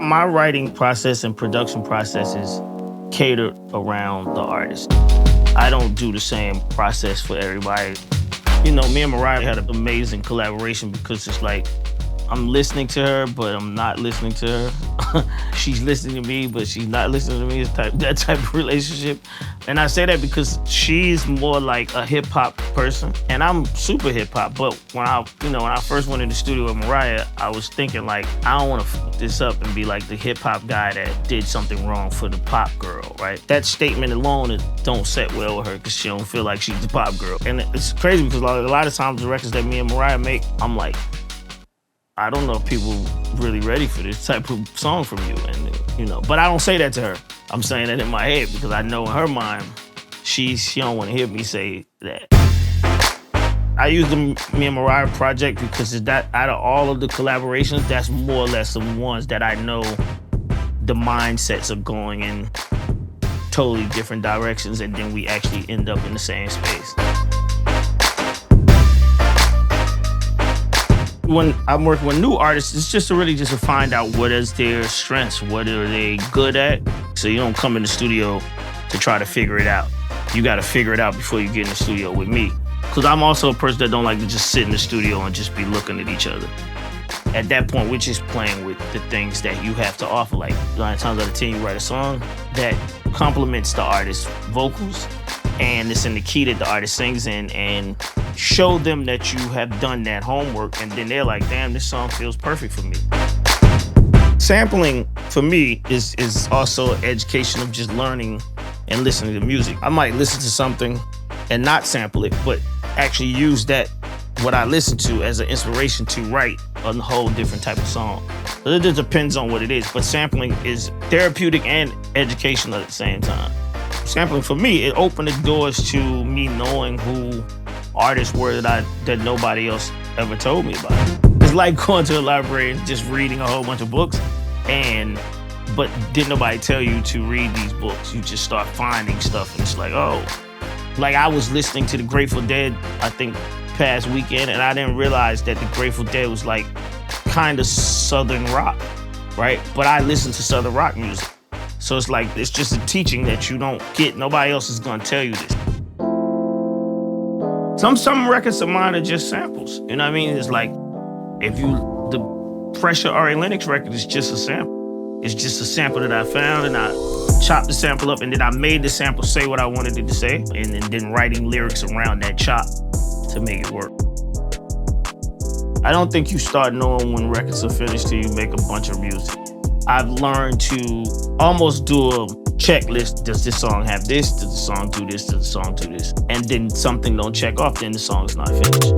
My writing process and production process is catered around the artist. I don't do the same process for everybody. You know, me and Mariah had an amazing collaboration because it's like, I'm listening to her, but I'm not listening to her. She's listening to me, but she's not listening to me. It's that type of relationship. And I say that because she's more like a hip hop person, and I'm super hip hop. But when I first went in the studio with Mariah, I was thinking like, I don't want to fuck this up and be like the hip hop guy that did something wrong for the pop girl, right? That statement alone, it don't set well with her because she don't feel like she's the pop girl. And it's crazy because a lot of times the records that me and Mariah make, I'm like, I don't know if people really ready for this type of song from you, and but I don't say that to her. I'm saying that in my head because I know in her mind, she don't want to hear me say that. I use the Me and Mariah project because it's that out of all of the collaborations, that's more or less the ones that I know the mindsets are going in totally different directions, and then we actually end up in the same space. When I'm working with new artists, it's just to find out what is their strengths, what are they good at. So you don't come in the studio to try to figure it out. You got to figure it out before you get in the studio with me. Because I'm also a person that don't like to just sit in the studio and just be looking at each other. At that point, we're just playing with the things that you have to offer. Like 9 times out of 10, you write a song that complements the artist's vocals, and it's in the key that the artist sings in, and show them that you have done that homework, and then they're like, damn, this song feels perfect for me. Sampling, for me, is also an education of just learning and listening to music. I might listen to something and not sample it, but actually use that, what I listen to, as an inspiration to write a whole different type of song. It just depends on what it is, but sampling is therapeutic and educational at the same time. Sampling, for me, it opened the doors to me knowing who artists were that nobody else ever told me about. It's like going to a library and just reading a whole bunch of books, but didn't nobody tell you to read these books. You just start finding stuff, and it's like, oh. Like, I was listening to the Grateful Dead, I think, past weekend, and I didn't realize that the Grateful Dead was like kind of Southern rock, right? But I listened to Southern rock music. So it's like, it's just a teaching that you don't get. Nobody else is gonna tell you this. Some records of mine are just samples. You know what I mean? It's like, the Pressure Ari Lennox record is just a sample. It's just a sample that I found, and I chopped the sample up, and then I made the sample say what I wanted it to say, and then writing lyrics around that chop to make it work. I don't think you start knowing when records are finished till you make a bunch of music. I've learned to almost do a checklist. Does this song have this? Does the song do this? Does the song do this? And then something don't check off, then the song's not finished.